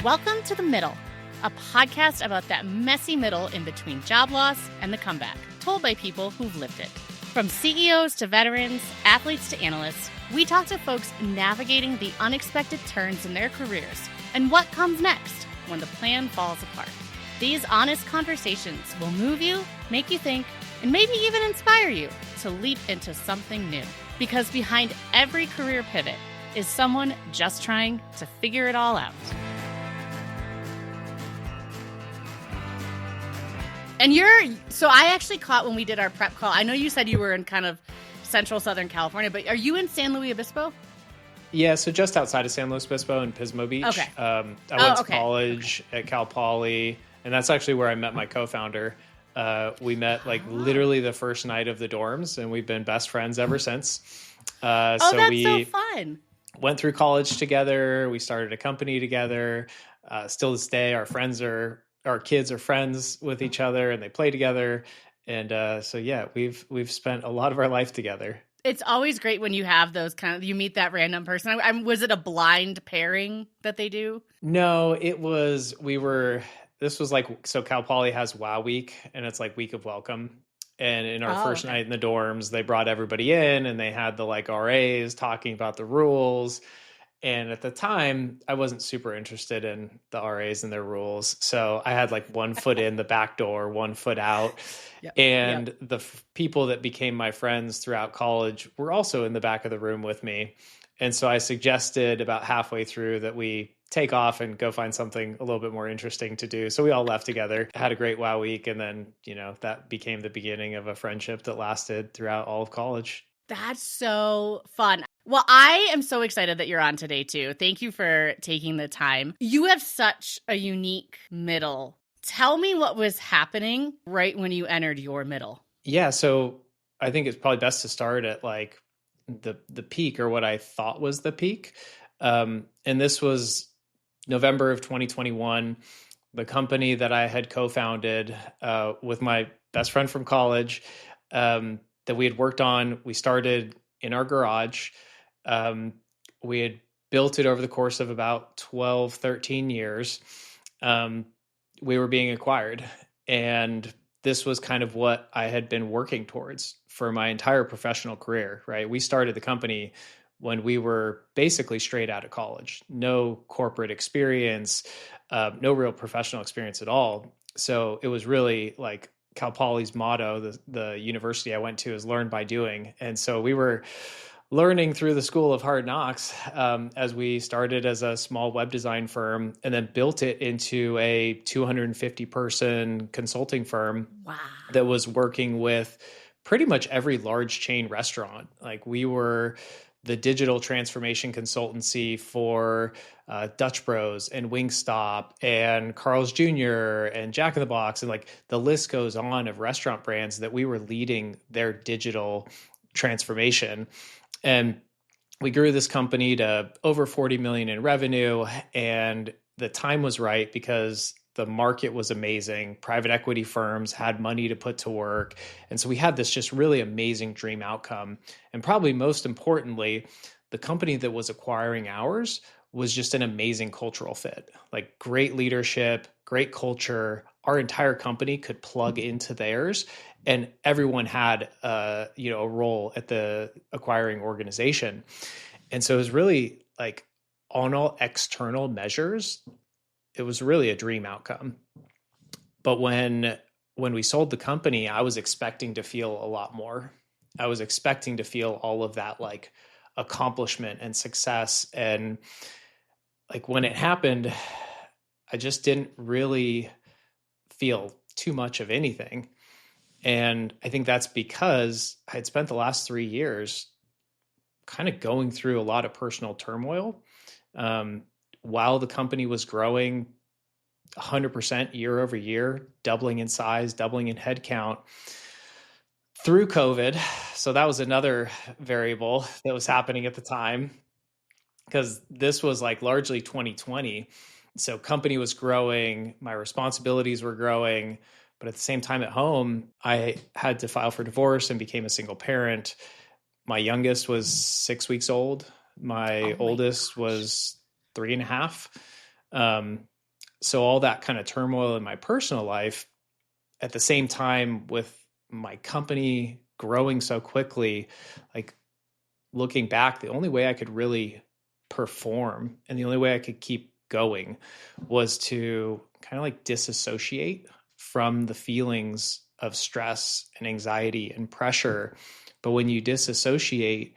Welcome to The Middle, a podcast about that messy middle in between job loss and the comeback, told by people who've lived it. From CEOs to veterans, athletes to analysts, we talk to folks navigating the unexpected turns in their careers and what comes next when the plan falls apart. These honest conversations will move you, make you think, and maybe even inspire you to leap into something new. Because behind every career pivot is someone just trying to figure it all out. And so I actually caught when we did our prep call, I know you said you were in kind of central Southern California, but are you in San Luis Obispo? Yeah, so just outside of San Luis Obispo in Pismo Beach. Okay. I went to college at Cal Poly, and that's actually where I met my co-founder. We met literally the first night of the dorms, and we've been best friends ever since. That's so fun. Went through college together. We started a company together. Still to this day, our kids are friends with each other, and they play together. And we've spent a lot of our life together. It's always great when you have those you meet that random person. Was it a blind pairing that they do? No, this was so Cal Poly has WOW Week, and it's like week of welcome. And in our first night in the dorms, they brought everybody in, and they had the RAs talking about the rules. And at the time, I wasn't super interested in the RAs and their rules. So I had one foot in the back door, 1 foot out. The people that became my friends throughout college were also in the back of the room with me. And so I suggested about halfway through that we take off and go find something a little bit more interesting to do. So we all left together, had a great WOW Week. And then, that became the beginning of a friendship that lasted throughout all of college. That's so fun. Well, I am so excited that you're on today, too. Thank you for taking the time. You have such a unique middle. Tell me what was happening right when you entered your middle. Yeah, so I think it's probably best to start at the peak, or what I thought was the peak. And this was November of 2021. The company that I had co-founded with my best friend from college that we had worked on, we started in our garage. We had built it over the course of about 12, 13 years. We were being acquired. And this was kind of what I had been working towards for my entire professional career, right? We started the company when we were basically straight out of college, no corporate experience, no real professional experience at all. So it was really Cal Poly's motto, the university I went to, is learn by doing. And so we were learning through the school of hard knocks as we started as a small web design firm and then built it into a 250 person consulting firm. Wow. That was working with pretty much every large chain restaurant. We were the digital transformation consultancy for Dutch Bros and Wingstop and Carl's Jr. and Jack in the Box. And the list goes on of restaurant brands that we were leading their digital transformation. And we grew this company to over 40 million in revenue. And the time was right because the market was amazing. Private equity firms had money to put to work. And so we had this just really amazing dream outcome. And probably most importantly, the company that was acquiring ours was just an amazing cultural fit. Great leadership, great culture. Our entire company could plug into theirs, and everyone had a role at the acquiring organization. And so it was really on all external measures, it was really a dream outcome. But when we sold the company, I was expecting to feel a lot more. I was expecting to feel all of that accomplishment and success. And when it happened, I just didn't really feel too much of anything. And I think that's because I had spent the last 3 years kind of going through a lot of personal turmoil. While the company was growing 100% year over year, doubling in size, doubling in headcount through COVID. So that was another variable that was happening at the time, because this was largely 2020. So company was growing, my responsibilities were growing, but at the same time at home, I had to file for divorce and became a single parent. My youngest was 6 weeks old. My oldest was 3.5. so all that kind of turmoil in my personal life at the same time with my company growing so quickly, like looking back, the only way I could really perform and the only way I could keep going was to kind of like disassociate from the feelings of stress and anxiety and pressure. But when you disassociate,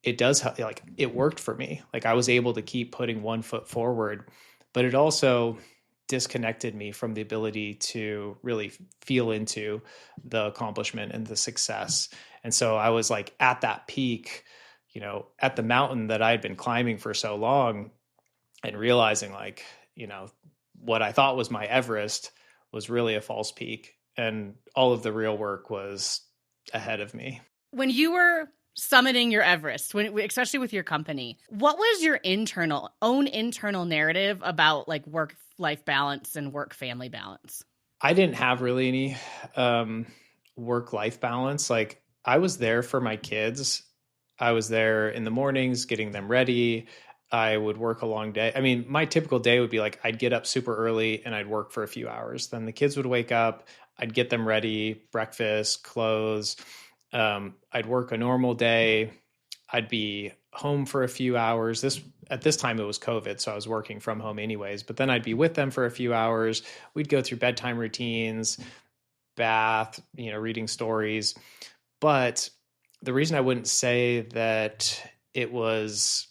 it does help. Like it worked for me. Like I was able to keep putting one foot forward, but it also disconnected me from the ability to really feel into the accomplishment and the success. And so I was like at that peak, at the mountain that I had been climbing for so long, and realizing like, what I thought was my Everest was really a false peak. And all of the real work was ahead of me. When you were summiting your Everest, especially with your company, what was your own internal narrative about like work-life balance and work-family balance? I didn't have really any work-life balance. Like I was there for my kids. I was there in the mornings, getting them ready. I would work a long day. I mean, my typical day would be like, I'd get up super early and I'd work for a few hours. Then the kids would wake up, I'd get them ready, breakfast, clothes. I'd work a normal day. I'd be home for a few hours. At this time it was COVID, so I was working from home anyways, but then I'd be with them for a few hours. We'd go through bedtime routines, bath, reading stories. But the reason I wouldn't say that it was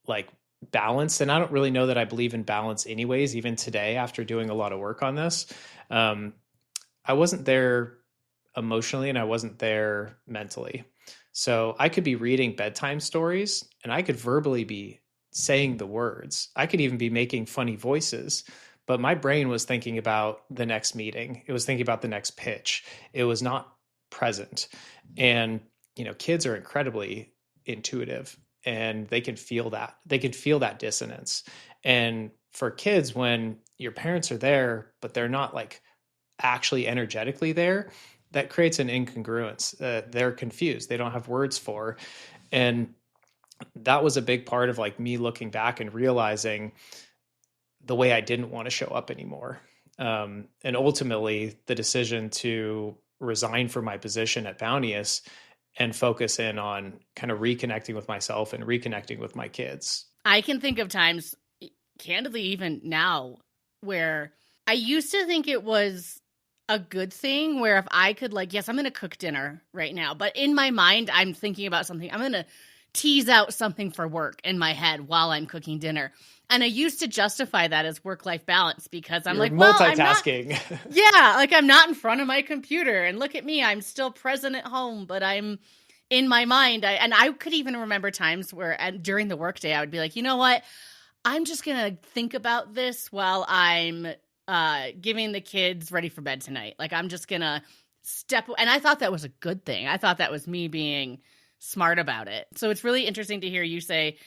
like balanced, and I don't really know that I believe in balance anyways, even today after doing a lot of work on this, I wasn't there emotionally and I wasn't there mentally. So I could be reading bedtime stories and I could verbally be saying the words. I could even be making funny voices, but my brain was thinking about the next meeting. It was thinking about the next pitch. It was not present. And, kids are incredibly intuitive and they can feel that. They can feel that dissonance. And for kids, when your parents are there, but they're not like actually energetically there, that creates an incongruence. They're confused. They don't have words for. And that was a big part of like me looking back and realizing the way I didn't want to show up anymore. And ultimately the decision to resign from my position at Bounteous and focus in on kind of reconnecting with myself and reconnecting with my kids. I can think of times, candidly, even now, where I used to think it was a good thing where if I could like, yes, I'm going to cook dinner right now, but in my mind, I'm thinking about something. I'm going to tease out something for work in my head while I'm cooking dinner. And I used to justify that as work-life balance because I'm You're like, well, multitasking. I'm not in front of my computer and look at me, I'm still present at home, but I'm in my mind. I could even remember times where during the workday, I would be like, you know what? I'm just going to think about this while I'm giving the kids ready for bed tonight. Like I'm just going to and I thought that was a good thing. I thought that was me being smart about it. So it's really interesting to hear you say,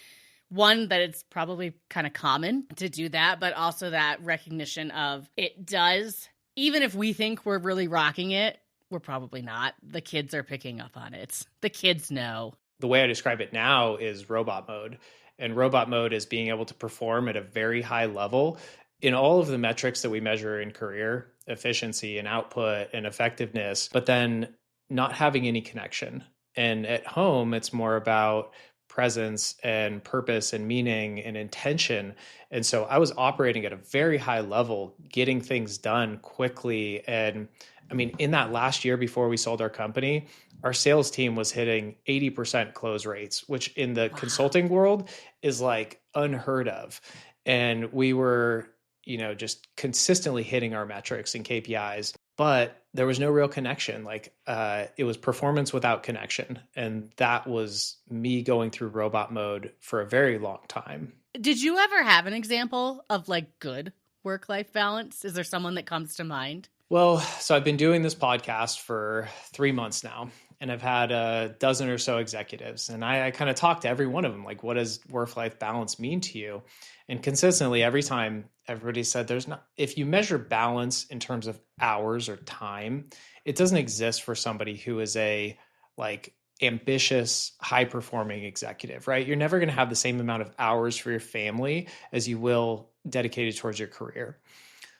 one, that it's probably kind of common to do that, but also that recognition of it does, even if we think we're really rocking it, we're probably not. The kids are picking up on it. The kids know. The way I describe it now is robot mode. And robot mode is being able to perform at a very high level in all of the metrics that we measure in career, efficiency and output and effectiveness, but then not having any connection. And at home, it's more about presence and purpose and meaning and intention. And so I was operating at a very high level, getting things done quickly. And I mean, in that last year before we sold our company, our sales team was hitting 80% close rates, which in the consulting world is like unheard of. And we were, just consistently hitting our metrics and KPIs, but there was no real connection. Like it was performance without connection. And that was me going through robot mode for a very long time. Did you ever have an example of like good work-life balance? Is there someone that comes to mind? Well, so I've been doing this podcast for 3 months now, and I've had a dozen or so executives, and I kind of talk to every one of them, like, what does work-life balance mean to you? And consistently, every time everybody said if you measure balance in terms of hours or time, it doesn't exist for somebody who is a like ambitious, high-performing executive, right? You're never going to have the same amount of hours for your family as you will dedicated towards your career.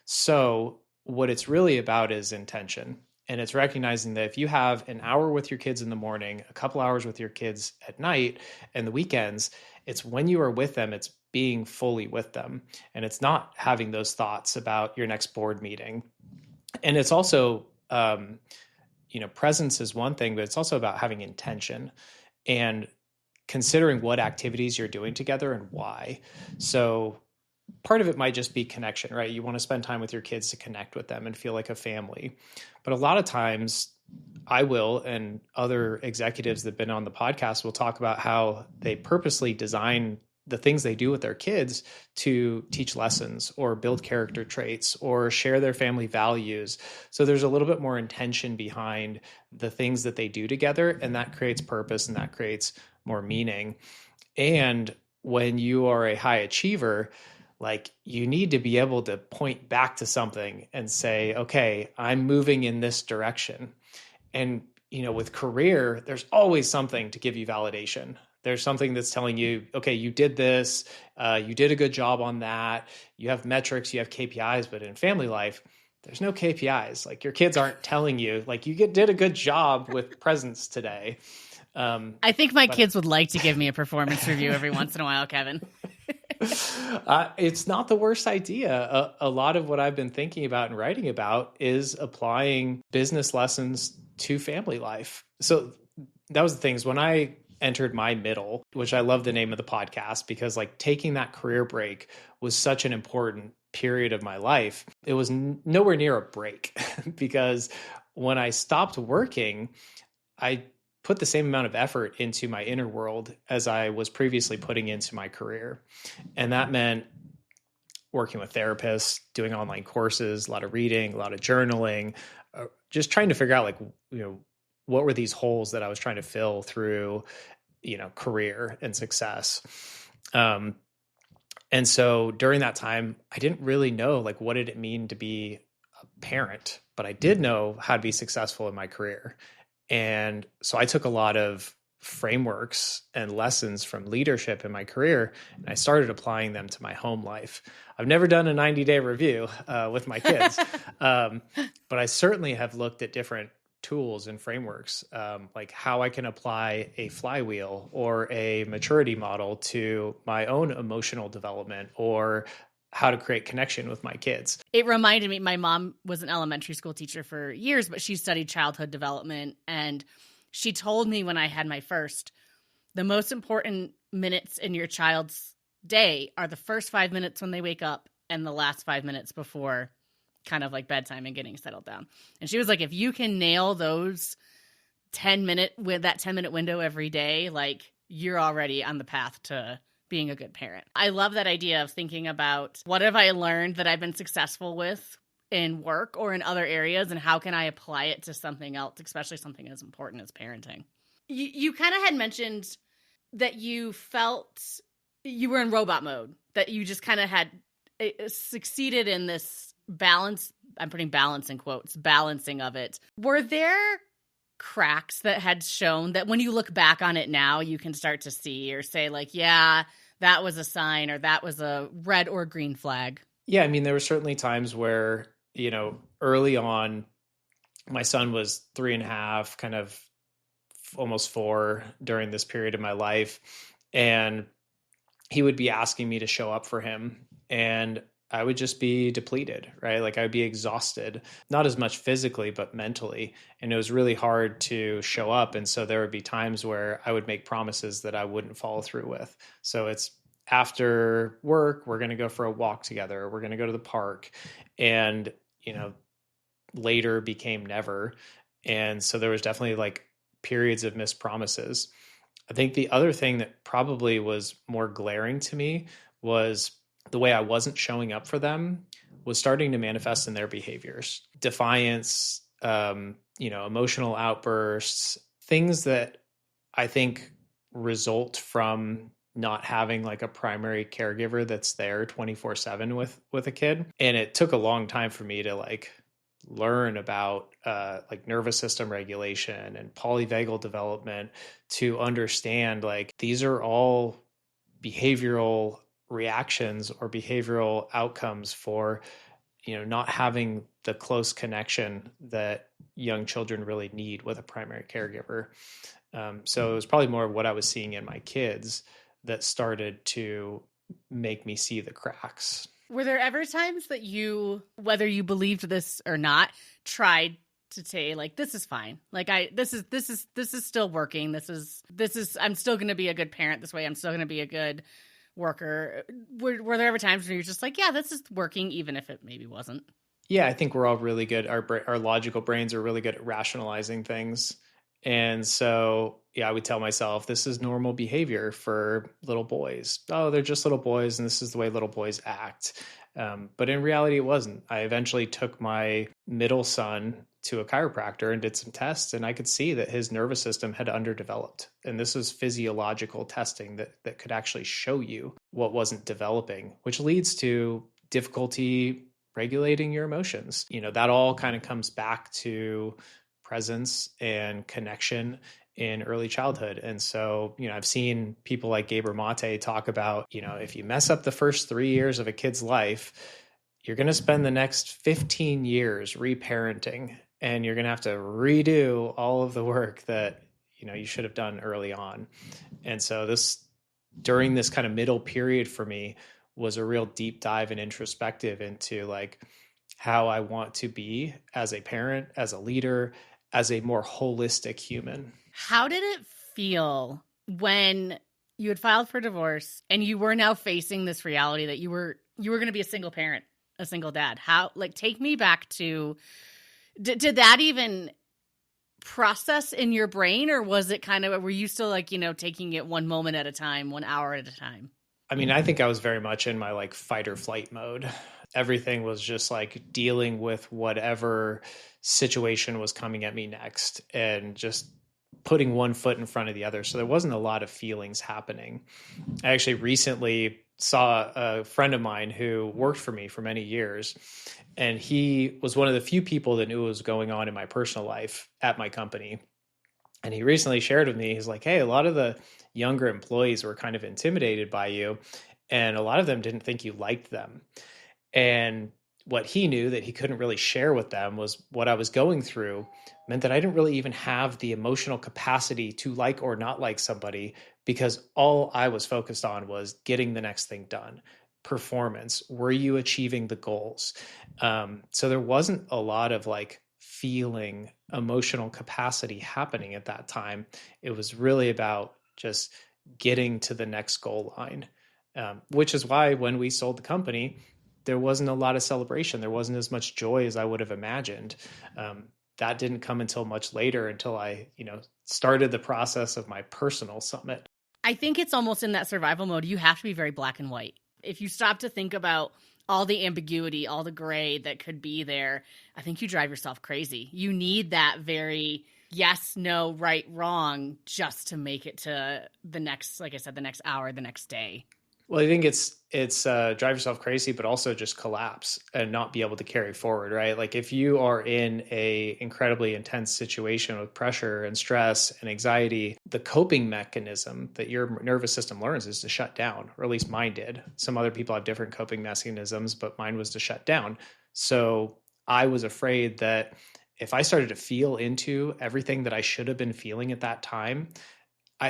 So what it's really about is intention. And it's recognizing that if you have an hour with your kids in the morning, a couple hours with your kids at night and the weekends, it's when you are with them, it's being fully with them. And it's not having those thoughts about your next board meeting. And it's also, presence is one thing, but it's also about having intention and considering what activities you're doing together and why. So part of it might just be connection, right? You want to spend time with your kids to connect with them and feel like a family. But a lot of times I will, and other executives that have been on the podcast will talk about how they purposely design the things they do with their kids to teach lessons or build character traits or share their family values. So there's a little bit more intention behind the things that they do together, and that creates purpose and that creates more meaning. And when you are a high achiever, like you need to be able to point back to something and say, okay, I'm moving in this direction. And, with career, there's always something to give you validation. There's something that's telling you, okay, you did this, you did a good job on that. You have metrics, you have KPIs, but in family life, there's no KPIs. Like your kids aren't telling you, like you did a good job with presents today. I think my kids would like to give me a performance review every once in a while, Kevin. It's not the worst idea. A lot of what I've been thinking about and writing about is applying business lessons to family life. So that was the things when I entered my middle, which I love the name of the podcast because like taking that career break was such an important period of my life. It was nowhere near a break because when I stopped working, I put the same amount of effort into my inner world as I was previously putting into my career. And that meant working with therapists, doing online courses, a lot of reading, a lot of journaling, just trying to figure out like, what were these holes that I was trying to fill through, career and success. And so during that time, I didn't really know like, what did it mean to be a parent, but I did know how to be successful in my career. And so I took a lot of frameworks and lessons from leadership in my career, and I started applying them to my home life. I've never done a 90-day review with my kids, but I certainly have looked at different tools and frameworks, like how I can apply a flywheel or a maturity model to my own emotional development or how to create connection with my kids. It reminded me, my mom was an elementary school teacher for years, but she studied childhood development. And she told me when I had my first, the most important minutes in your child's day are the first 5 minutes when they wake up and the last 5 minutes before kind of like bedtime and getting settled down. And she was like, if you can nail those 10-minute with that 10-minute window every day, like you're already on the path to being a good parent. I love that idea of thinking about what have I learned that I've been successful with in work or in other areas, and how can I apply it to something else, especially something as important as parenting. You kind of had mentioned that you felt you were in robot mode, that you just kind of had succeeded in this balance. I'm putting balance in quotes, balancing of it. Were there cracks that had shown that when you look back on it now, you can start to see or say like, yeah, that was a sign or that was a red or green flag? Yeah. I mean, there were certainly times where, early on, my son was 3.5, kind of almost 4 during this period of my life. And he would be asking me to show up for him. And I would just be depleted, right? Like I'd be exhausted, not as much physically, but mentally. And it was really hard to show up. And so there would be times where I would make promises that I wouldn't follow through with. So it's after work, we're going to go for a walk together. We're going to go to the park. And, later became never. And so there was definitely like periods of missed promises. I think the other thing that probably was more glaring to me was the way I wasn't showing up for them was starting to manifest in their behaviors. Defiance, emotional outbursts, things that I think result from not having like a primary caregiver that's there 24/7 with a kid. And it took a long time for me to like learn about like nervous system regulation and polyvagal development to understand like these are all behavioral reactions or behavioral outcomes for, not having the close connection that young children really need with a primary caregiver. So it was probably more of what I was seeing in my kids that started to make me see the cracks. Were there ever times that you, whether you believed this or not, tried to say like, this is fine. Like this is still working. This is, I'm still going to be a good parent this way. I'm still going to be a good worker. Were there ever times where you're just like, yeah, this is working, even if it maybe wasn't? Yeah, I think we're all really good. Our logical brains are really good at rationalizing things. And so, yeah, I would tell myself, this is normal behavior for little boys. Oh, they're just little boys, and this is the way little boys act. But in reality, it wasn't. I eventually took my middle son to a chiropractor and did some tests, and I could see that his nervous system had underdeveloped. And this was physiological testing that could actually show you what wasn't developing, which leads to difficulty regulating your emotions. That all kind of comes back to presence and connection in early childhood. And so, I've seen people like Gaber Mate talk about, if you mess up the first 3 years of a kid's life, you're going to spend the next 15 years reparenting, and you're going to have to redo all of the work that, you should have done early on. And so during this kind of middle period for me was a real deep dive and introspective into like how I want to be as a parent, as a leader, as a more holistic human. How did it feel when you had filed for divorce and you were now facing this reality that you were going to be a single parent, a single dad? How, like, take me back to, did that even process in your brain, or was it kind of, were you still like, taking it one moment at a time, 1 hour at a time? I mean, I think I was very much in my like fight or flight mode. Everything was just like dealing with whatever situation was coming at me next and just putting one foot in front of the other. So there wasn't a lot of feelings happening. I actually recently saw a friend of mine who worked for me for many years, and he was one of the few people that knew what was going on in my personal life at my company. And he recently shared with me, he's like, hey, a lot of the younger employees were kind of intimidated by you, and a lot of them didn't think you liked them. And what he knew that he couldn't really share with them was what I was going through meant that I didn't really even have the emotional capacity to like or not like somebody, because all I was focused on was getting the next thing done. Performance. Were you achieving the goals? So there wasn't a lot of like feeling emotional capacity happening at that time. It was really about just getting to the next goal line, which is why when we sold the company, there wasn't a lot of celebration. There wasn't as much joy as I would have imagined. That didn't come until much later, until I, started the process of my personal summit. I think it's almost in that survival mode. You have to be very black and white. If you stop to think about all the ambiguity, all the gray that could be there, I think you drive yourself crazy. You need that very yes, no, right, wrong, just to make it to the next, like I said, the next hour, the next day. Well, I think it's drive yourself crazy, but also just collapse and not be able to carry forward, right? Like if you are in a incredibly intense situation with pressure and stress and anxiety, the coping mechanism that your nervous system learns is to shut down, or at least mine did. Some other people have different coping mechanisms, but mine was to shut down. So I was afraid that if I started to feel into everything that I should have been feeling at that time,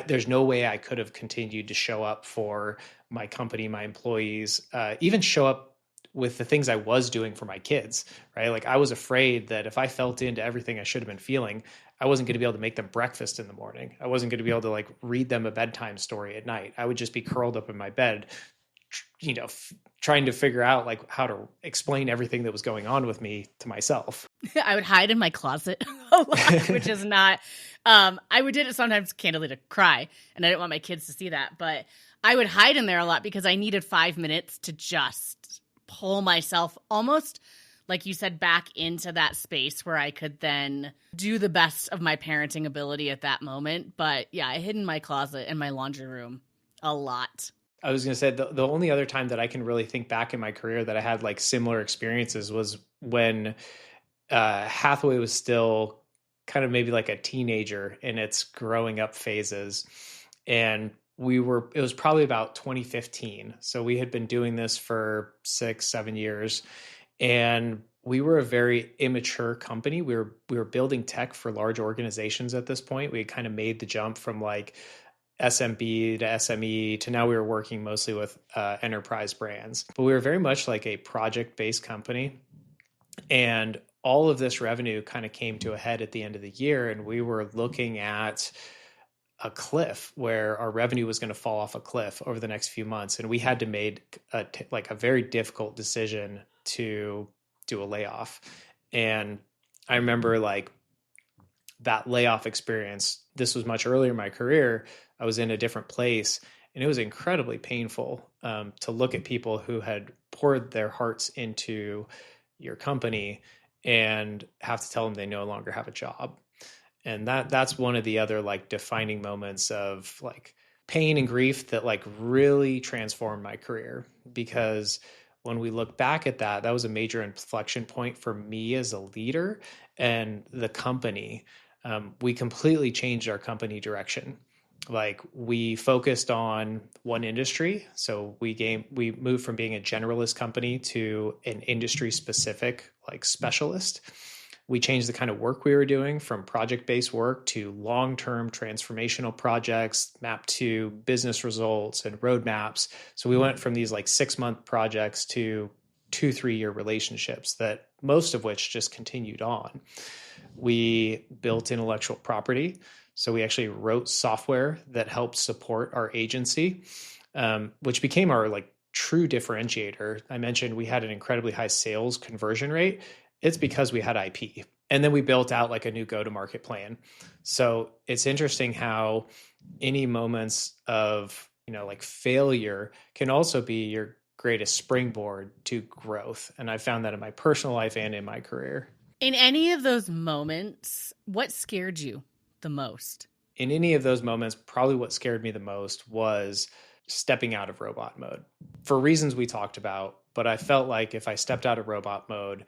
there's no way I could have continued to show up for my company, my employees, even show up with the things I was doing for my kids, right? Like I was afraid that if I felt into everything I should have been feeling, I wasn't going to be able to make them breakfast in the morning. I wasn't going to be able to like read them a bedtime story at night. I would just be curled up in my bed, trying to figure out like how to explain everything that was going on with me to myself. I would hide in my closet a lot, which is not, I would did it sometimes candidly to cry, and I didn't want my kids to see that, but I would hide in there a lot because I needed 5 minutes to just pull myself almost, like you said, back into that space where I could then do the best of my parenting ability at that moment. But yeah, I hid in my closet and my laundry room a lot. I was going to say the only other time that I can really think back in my career that I had like similar experiences was when Hathway was still kind of maybe like a teenager in its growing up phases. And it was probably about 2015. So we had been doing this for 6, 7 years, and we were a very immature company. We were building tech for large organizations at this point. We had kind of made the jump from like SMB to SME to now we were working mostly with enterprise brands. But we were very much like a project-based company. And all of this revenue kind of came to a head at the end of the year. And we were looking at a cliff where our revenue was going to fall off a cliff over the next few months. And we had to make a very difficult decision to do a layoff. And I remember like that layoff experience, this was much earlier in my career. I was in a different place, and it was incredibly painful to look at people who had poured their hearts into your company and have to tell them they no longer have a job. And that's one of the other like defining moments of like pain and grief that like really transformed my career. Because when we look back at that, that was a major inflection point for me as a leader and the company. We completely changed our company direction. Like we focused on one industry. So we moved from being a generalist company to an industry specific like specialist. We changed the kind of work we were doing from project-based work to long-term transformational projects mapped to business results and roadmaps. So we went from these like 6-month projects to 2-3 year relationships that most of which just continued on. We built intellectual property. So we actually wrote software that helped support our agency, which became our like true differentiator. I mentioned we had an incredibly high sales conversion rate. It's because we had IP. And then we built out like a new go-to-market plan. So it's interesting how any moments of, like failure can also be your greatest springboard to growth. And I found that in my personal life and in my career. In any of those moments, what scared you the most? In any of those moments, probably what scared me the most was stepping out of robot mode for reasons we talked about. But I felt like if I stepped out of robot mode,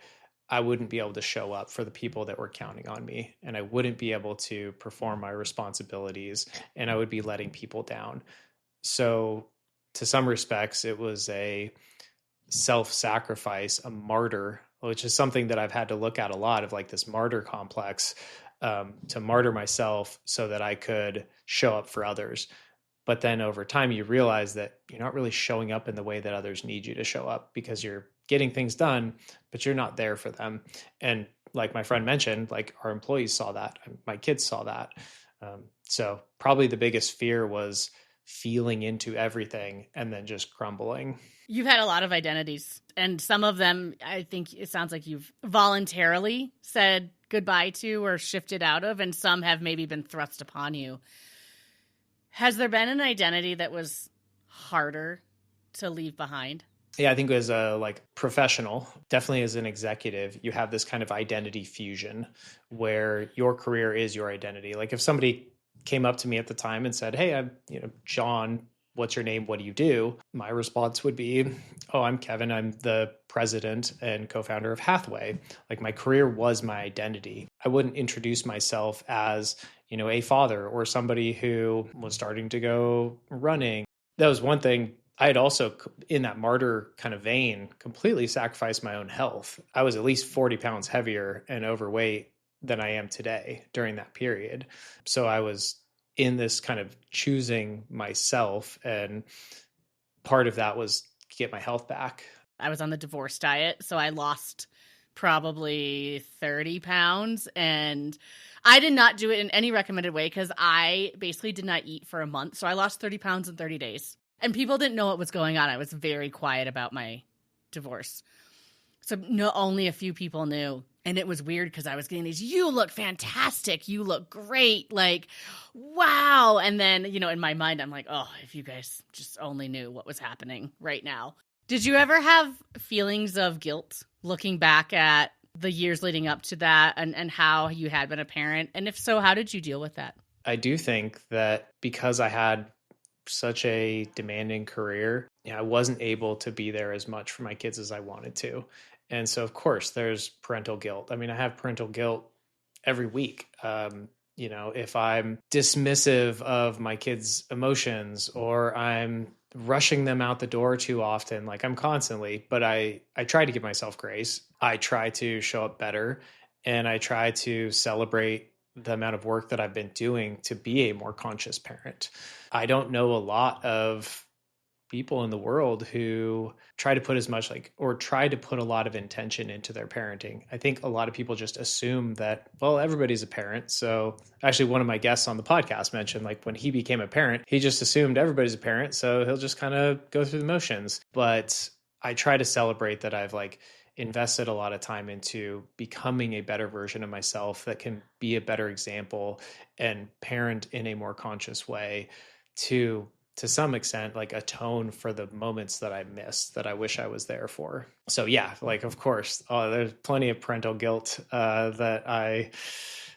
I wouldn't be able to show up for the people that were counting on me, and I wouldn't be able to perform my responsibilities, and I would be letting people down. So to some respects, it was a self-sacrifice, a martyr, which is something that I've had to look at a lot of like this martyr complex, to martyr myself so that I could show up for others. But then over time, you realize that you're not really showing up in the way that others need you to show up because you're getting things done, but you're not there for them. And like my friend mentioned, like our employees saw that, my kids saw that. So probably the biggest fear was feeling into everything and then just crumbling. You've had a lot of identities, and some of them, I think it sounds like you've voluntarily said goodbye to or shifted out of, and some have maybe been thrust upon you. Has there been an identity that was harder to leave behind? Yeah, I think as a like professional, definitely as an executive, you have this kind of identity fusion where your career is your identity. Like if somebody came up to me at the time and said, "Hey, I'm, John, what's your name? What do you do?" My response would be, "Oh, I'm Kevin. I'm the president and co-founder of Hathway." Like my career was my identity. I wouldn't introduce myself as, a father or somebody who was starting to go running. That was one thing. I had also, in that martyr kind of vein, completely sacrificed my own health. I was at least 40 pounds heavier and overweight than I am today during that period. So I was in this kind of choosing myself, and part of that was to get my health back. I was on the divorce diet, so I lost probably 30 pounds, and I did not do it in any recommended way because I basically did not eat for a month. So I lost 30 pounds in 30 days. And people didn't know what was going on. I was very quiet about my divorce. So only a few people knew. And it was weird because I was getting these, "You look fantastic. You look great." Like, wow. And then, in my mind, I'm like, oh, if you guys just only knew what was happening right now. Did you ever have feelings of guilt looking back at the years leading up to that and how you had been a parent? And if so, how did you deal with that? I do think that because I had such a demanding career, I wasn't able to be there as much for my kids as I wanted to. And so, of course, there's parental guilt. I mean, I have parental guilt every week. if I'm dismissive of my kids' emotions or I'm rushing them out the door too often, like I'm constantly, but I try to give myself grace. I try to show up better, and I try to celebrate the amount of work that I've been doing to be a more conscious parent. I don't know a lot of people in the world who try to put as much or try to put a lot of intention into their parenting. I think a lot of people just assume that, well, everybody's a parent. So actually one of my guests on the podcast mentioned when he became a parent, he just assumed everybody's a parent. So he'll just kind of go through the motions. But I try to celebrate that I've invested a lot of time into becoming a better version of myself that can be a better example and parent in a more conscious way to some extent, atone for the moments that I missed that I wish I was there for. So yeah, of course, there's plenty of parental guilt that I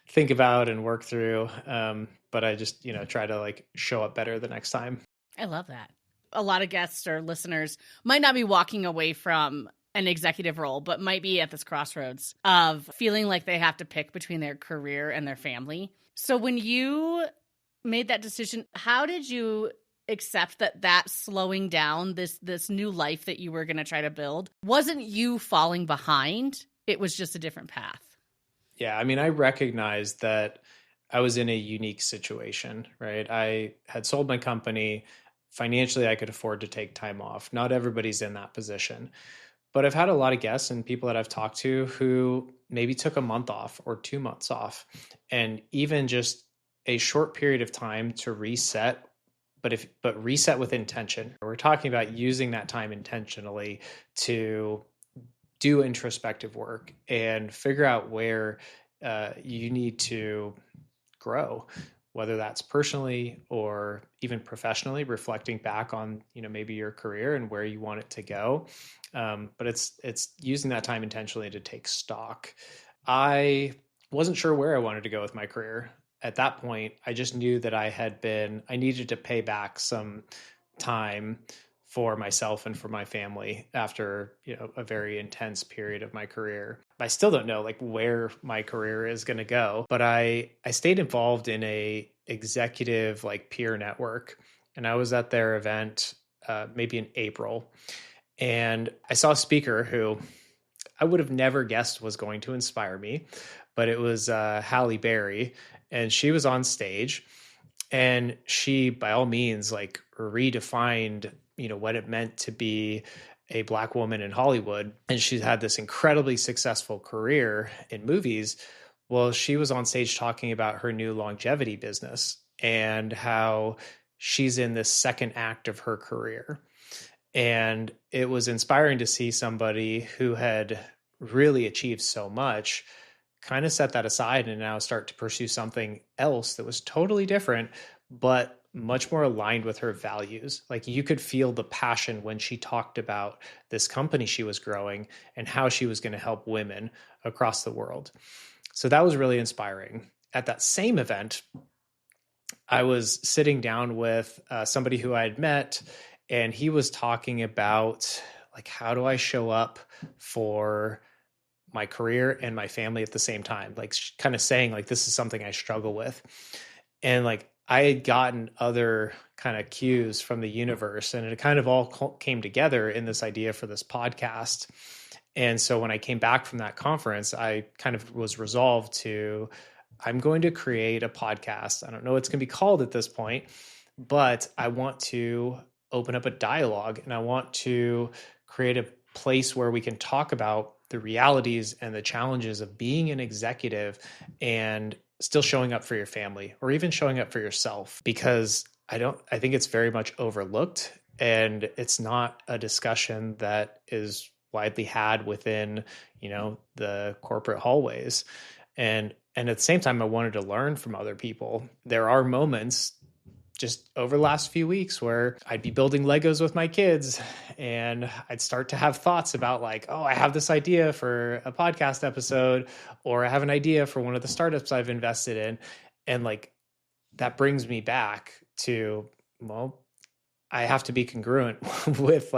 think about and work through. But I just, try to show up better the next time. I love that. A lot of guests or listeners might not be walking away from an executive role, but might be at this crossroads of feeling like they have to pick between their career and their family. So when you made that decision, how did you accept that slowing down, this new life that you were going to try to build, wasn't you falling behind? It was just a different path. Yeah. I mean, I recognized that I was in a unique situation, right? I had sold my company. Financially, I could afford to take time off. Not everybody's in that position. But I've had a lot of guests and people that I've talked to who maybe took a month off or 2 months off, and even just a short period of time to reset, but reset with intention. We're talking about using that time intentionally to do introspective work and figure out where you need to grow, whether that's personally or even professionally, reflecting back on maybe your career and where you want it to go. But it's using that time intentionally to take stock. I wasn't sure where I wanted to go with my career. At that point, I just knew that I needed to pay back some time for myself and for my family after, a very intense period of my career. I still don't know where my career is going to go, but I stayed involved in a executive peer network, and I was at their event maybe in April, and I saw a speaker who I would have never guessed was going to inspire me, but it was Halle Berry, and she was on stage, and she, by all means, redefined, what it meant to be a Black woman in Hollywood. And she's had this incredibly successful career in movies. Well, she was on stage talking about her new longevity business and how she's in this second act of her career. And it was inspiring to see somebody who had really achieved so much kind of set that aside and now start to pursue something else that was totally different, but much more aligned with her values. You could feel the passion when she talked about this company she was growing and how she was going to help women across the world. So that was really inspiring. At that same event, I was sitting down with somebody who I had met, and he was talking about how do I show up for my career and my family at the same time, kind of saying this is something I struggle with. And I had gotten other kind of cues from the universe, and it kind of all came together in this idea for this podcast. And so when I came back from that conference, I kind of was resolved to, I'm going to create a podcast. I don't know what it's going to be called at this point, but I want to open up a dialogue, and I want to create a place where we can talk about the realities and the challenges of being an executive and still showing up for your family, or even showing up for yourself, because I think it's very much overlooked, and it's not a discussion that is widely had within, the corporate hallways. And at the same time, I wanted to learn from other people. There are moments just over the last few weeks where I'd be building Legos with my kids, and I'd start to have thoughts about oh, I have this idea for a podcast episode, or I have an idea for one of the startups I've invested in. And that brings me back to, well, I have to be congruent with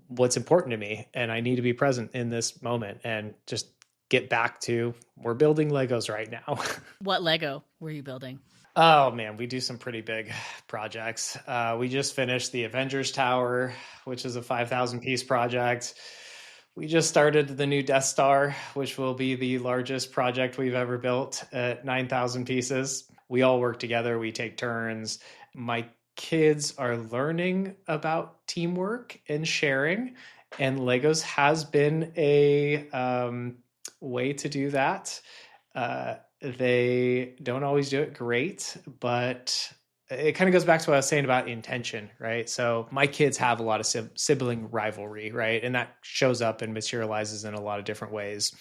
what's important to me, and I need to be present in this moment and just get back to we're building Legos right now. What Lego were you building? Oh man, we do some pretty big projects. We just finished the Avengers Tower, which is a 5,000 piece project. We just started the new Death Star, which will be the largest project we've ever built at 9,000 pieces. We all work together, we take turns. My kids are learning about teamwork and sharing, and Legos has been a way to do that. They don't always do it great, but it kind of goes back to what I was saying about intention, right? So my kids have a lot of sibling rivalry, right? And that shows up and materializes in a lot of different ways.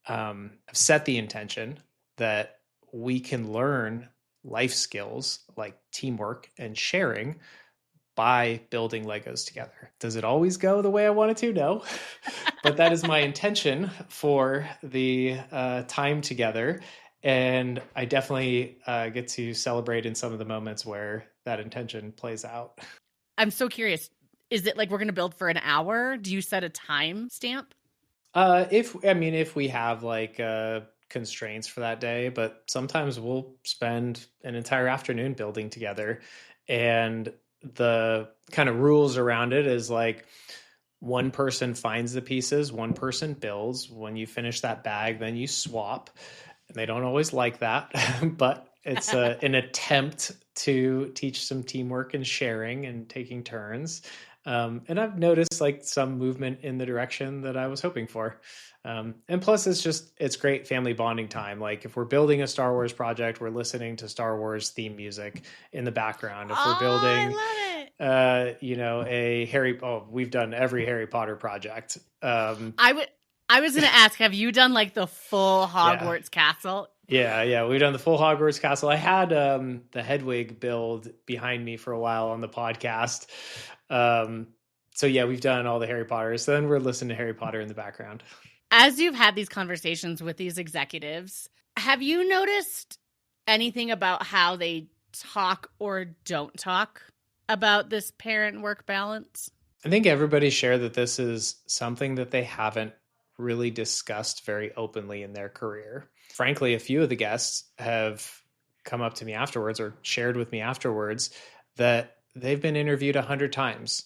I've set the intention that we can learn life skills like teamwork and sharing by building Legos together. Does it always go the way I want it to? No. But that is my intention for the time together. And I definitely get to celebrate in some of the moments where that intention plays out. I'm so curious. Is it like we're going to build for an hour? Do you set a time stamp? If we have like constraints for that day, but sometimes we'll spend an entire afternoon building together. And the kind of rules around it is like one person finds the pieces, one person builds. When you finish that bag, then you swap. And they don't always like that, but it's an attempt to teach some teamwork and sharing and taking turns. And I've noticed like some movement in the direction that I was hoping for. And plus it's great family bonding time. Like if we're building a Star Wars project, we're listening to Star Wars theme music in the background. If we're building, we've done every Harry Potter project. I was going to ask, have you done like the full Hogwarts castle? Yeah. We've done the full Hogwarts castle. I had the Hedwig build behind me for a while on the podcast. So yeah, we've done all the Harry Potters. So then we're listening to Harry Potter in the background. As you've had these conversations with these executives, have you noticed anything about how they talk or don't talk about this parent-work balance? I think everybody shared that this is something that they haven't really discussed very openly in their career. Frankly, a few of the guests have come up to me afterwards or shared with me afterwards that they've been interviewed 100 times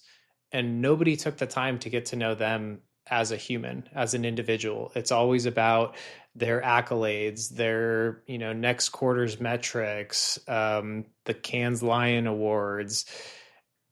and nobody took the time to get to know them as a human, as an individual. It's always about their accolades, their, next quarter's metrics, the Cannes Lion Awards.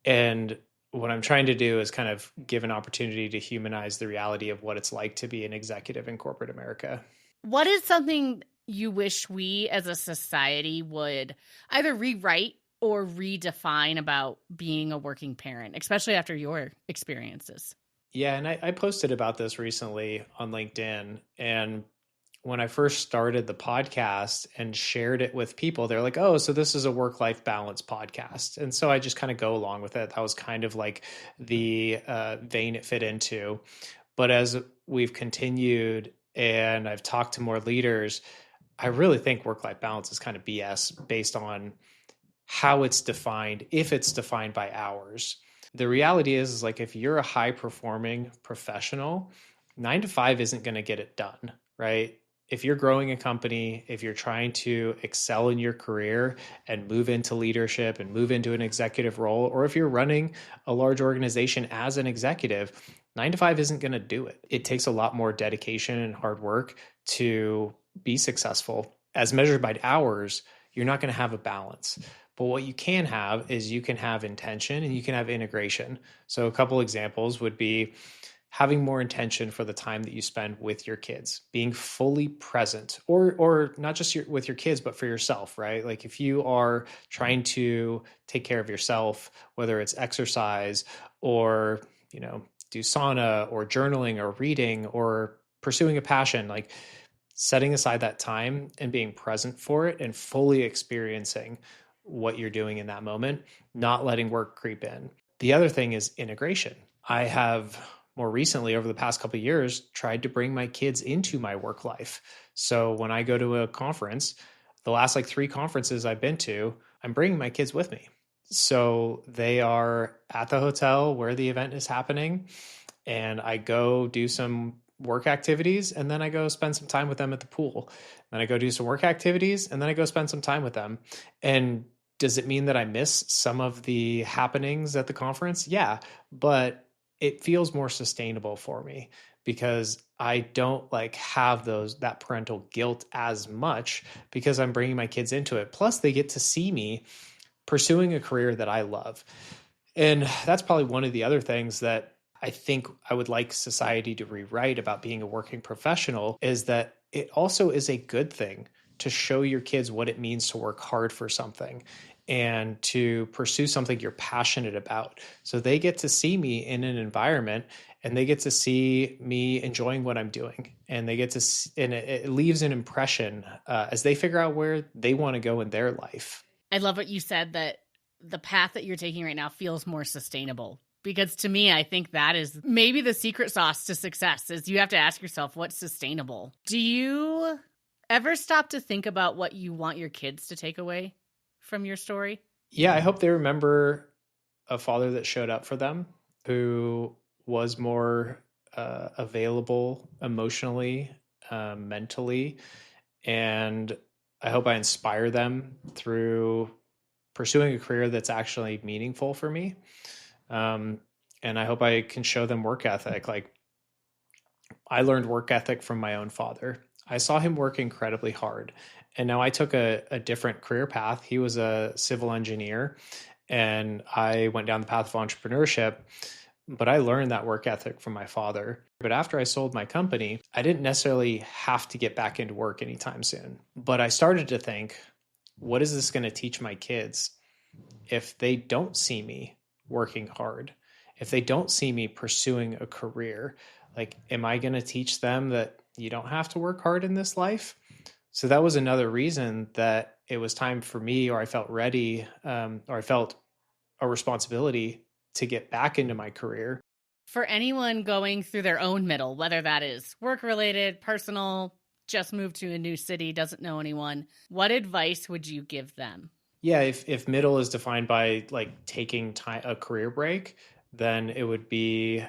And what I'm trying to do is kind of give an opportunity to humanize the reality of what it's like to be an executive in corporate America. What is something you wish we as a society would either rewrite or redefine about being a working parent, especially after your experiences? Yeah, and I posted about this recently on LinkedIn. And when I first started the podcast and shared it with people, they're like, oh, so this is a work-life balance podcast. And so I just kind of go along with it. That was kind of like the vein it fit into. But as we've continued and I've talked to more leaders, I really think work-life balance is kind of BS based on how it's defined, if it's defined by hours. The reality is like if you're a high-performing professional, 9 to 5 isn't going to get it done, right? If you're growing a company, if you're trying to excel in your career and move into leadership and move into an executive role, or if you're running a large organization as an executive, 9 to 5 isn't going to do it. It takes a lot more dedication and hard work to be successful. As measured by hours, you're not going to have a balance. But what you can have is you can have intention and you can have integration. So a couple examples would be having more intention for the time that you spend with your kids, being fully present, or not just with your kids, but for yourself, right? Like if you are trying to take care of yourself, whether it's exercise or, do sauna or journaling or reading or pursuing a passion, like setting aside that time and being present for it and fully experiencing what you're doing in that moment, not letting work creep in. The other thing is integration. I have more recently, over the past couple of years, tried to bring my kids into my work life. So when I go to a conference, the last 3 conferences I've been to, I'm bringing my kids with me. So they are at the hotel where the event is happening, and I go do some work activities, and then I go spend some time with them at the pool. Then I go do some work activities, and then I go spend some time with them. And does it mean that I miss some of the happenings at the conference? Yeah, but it feels more sustainable for me because I don't like have that parental guilt as much because I'm bringing my kids into it. Plus, they get to see me pursuing a career that I love. And that's probably one of the other things that I think I would like society to rewrite about being a working professional is that it also is a good thing to show your kids what it means to work hard for something and to pursue something you're passionate about. So they get to see me in an environment and they get to see me enjoying what I'm doing. And they get to, and it leaves an impression as they figure out where they want to go in their life. I love what you said, that the path that you're taking right now feels more sustainable. Because to me, I think that is maybe the secret sauce to success is you have to ask yourself, what's sustainable? Do you ever stop to think about what you want your kids to take away from your story? Yeah, I hope they remember a father that showed up for them, who was more available emotionally, mentally. And I hope I inspire them through pursuing a career that's actually meaningful for me. And I hope I can show them work ethic. Like, I learned work ethic from my own father. I saw him work incredibly hard. And now I took a different career path. He was a civil engineer, and I went down the path of entrepreneurship. But I learned that work ethic from my father. But after I sold my company, I didn't necessarily have to get back into work anytime soon. But I started to think, what is this going to teach my kids if they don't see me working hard? If they don't see me pursuing a career, like, am I going to teach them that you don't have to work hard in this life? So that was another reason that it was time for me, or I felt ready, or I felt a responsibility to get back into my career. For anyone going through their own middle, whether that is work-related, personal, just moved to a new city, doesn't know anyone, what advice would you give them? Yeah, if middle is defined by like taking time, a career break, then it would be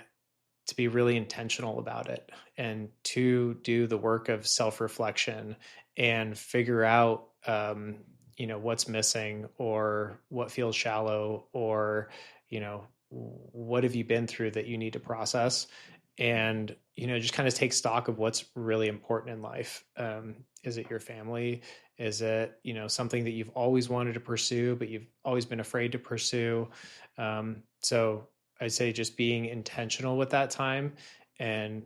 to be really intentional about it and to do the work of self-reflection and figure out what's missing or what feels shallow, or what have you been through that you need to process, and just kind of take stock of what's really important in life. Is it your family? Is it something that you've always wanted to pursue but you've always been afraid to pursue? So I'd say just being intentional with that time and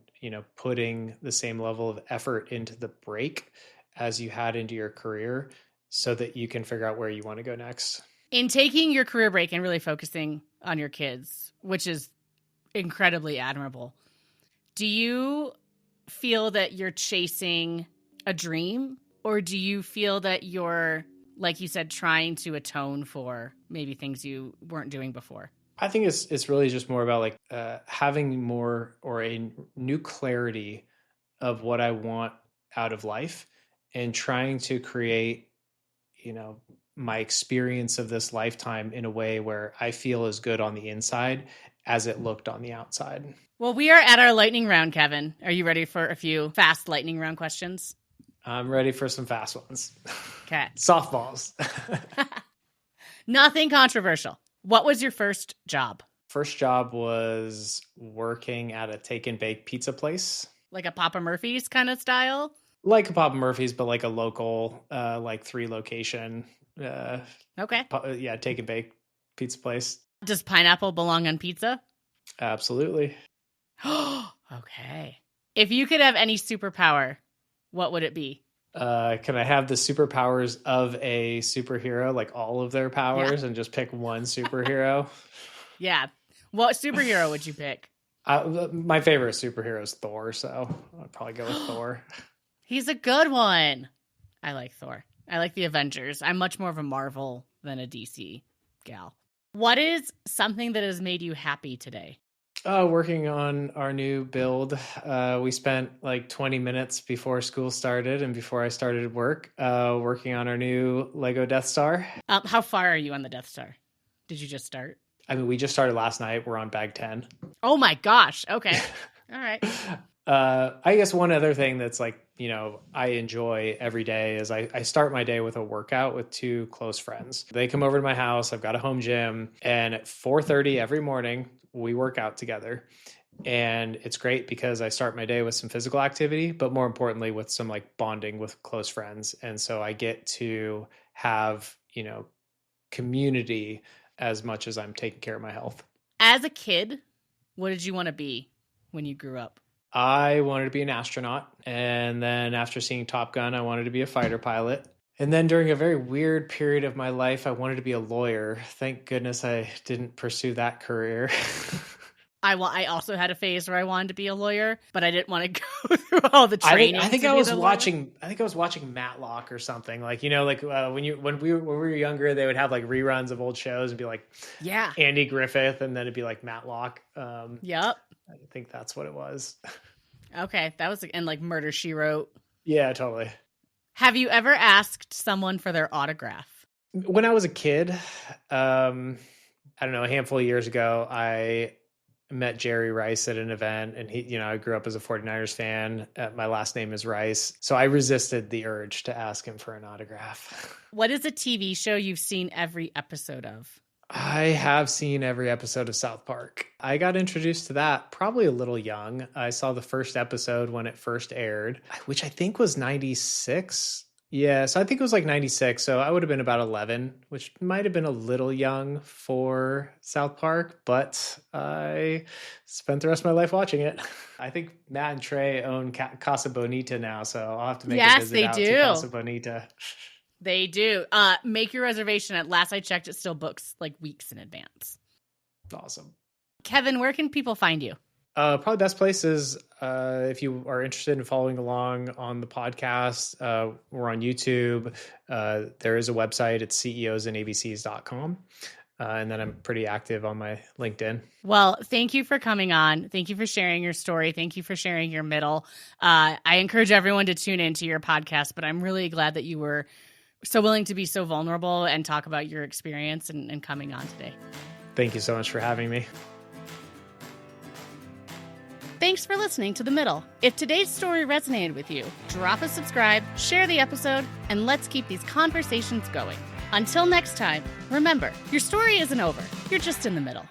putting the same level of effort into the break as you had into your career so that you can figure out where you want to go next. In taking your career break and really focusing on your kids, which is incredibly admirable, do you feel that you're chasing a dream, or do you feel that you're, like you said, trying to atone for maybe things you weren't doing before? I think it's really just more about like having more or a new clarity of what I want out of life and trying to create, my experience of this lifetime in a way where I feel as good on the inside as it looked on the outside. Well, we are at our lightning round, Kevin. Are you ready for a few fast lightning round questions? I'm ready for some fast ones. Okay. Softballs. Nothing controversial. What was your first job? First job was working at a take and bake pizza place. Like a Papa Murphy's kind of style? Like a Papa Murphy's, but like a local, like 3 location. Okay. Take and bake pizza place. Does pineapple belong on pizza? Absolutely. Okay. If you could have any superpower, what would it be? Can I have the superpowers of a superhero, like all of their powers, and just pick one superhero? Yeah. What superhero would you pick? My favorite superhero is Thor, so I'd probably go with Thor. He's a good one. I like Thor. I like the Avengers. I'm much more of a Marvel than a DC gal. What is something that has made you happy today? Working on our new build. We spent like 20 minutes before school started and before I started work, working on our new Lego Death Star. How far are you on the Death Star? Did you just start? I mean, we just started last night. We're on bag 10. Oh my gosh. Okay. All right. I guess one other thing that's like, I enjoy every day is I start my day with a workout with two close friends. They come over to my house. I've got a home gym, and at 4:30 every morning, we work out together. And it's great because I start my day with some physical activity, but more importantly, with some like bonding with close friends. And so I get to have, community as much as I'm taking care of my health. As a kid, what did you want to be when you grew up? I wanted to be an astronaut. And then after seeing Top Gun, I wanted to be a fighter pilot. And then during a very weird period of my life, I wanted to be a lawyer. Thank goodness I didn't pursue that career. I also had a phase where I wanted to be a lawyer, but I didn't want to go through all the training. I think I was watching Matlock or something. Like, when we were younger, they would have like reruns of old shows and be like, yeah, Andy Griffith, and then it'd be like Matlock. Yep. I think that's what it was. Okay, that was and like Murder, She Wrote. Yeah, totally. Have you ever asked someone for their autograph? When I was a kid, I don't know, a handful of years ago, I met Jerry Rice at an event, and he, I grew up as a 49ers fan. My last name is Rice. So I resisted the urge to ask him for an autograph. What is a TV show you've seen every episode of? I have seen every episode of South Park. I got introduced to that probably a little young. I saw the first episode when it first aired, which I think was 96. Yeah, so I think it was like 96. So I would have been about 11, which might have been a little young for South Park, but I spent the rest of my life watching it. I think Matt and Trey own Casa Bonita now, so I'll have to make a visit out to Casa Bonita. They do. Make your reservation. At last I checked, it still books like weeks in advance. Awesome. Kevin, where can people find you? Probably best place is if you are interested in following along on the podcast, we're on YouTube. There is a website. It's ceosandabcs.com. And then I'm pretty active on my LinkedIn. Well, thank you for coming on. Thank you for sharing your story. Thank you for sharing your middle. I encourage everyone to tune into your podcast, but I'm really glad that you were so willing to be so vulnerable and talk about your experience and coming on today. Thank you so much for having me. Thanks for listening to The Middle. If today's story resonated with you, drop a subscribe, share the episode, and let's keep these conversations going. Until next time, remember, your story isn't over. You're just in the middle.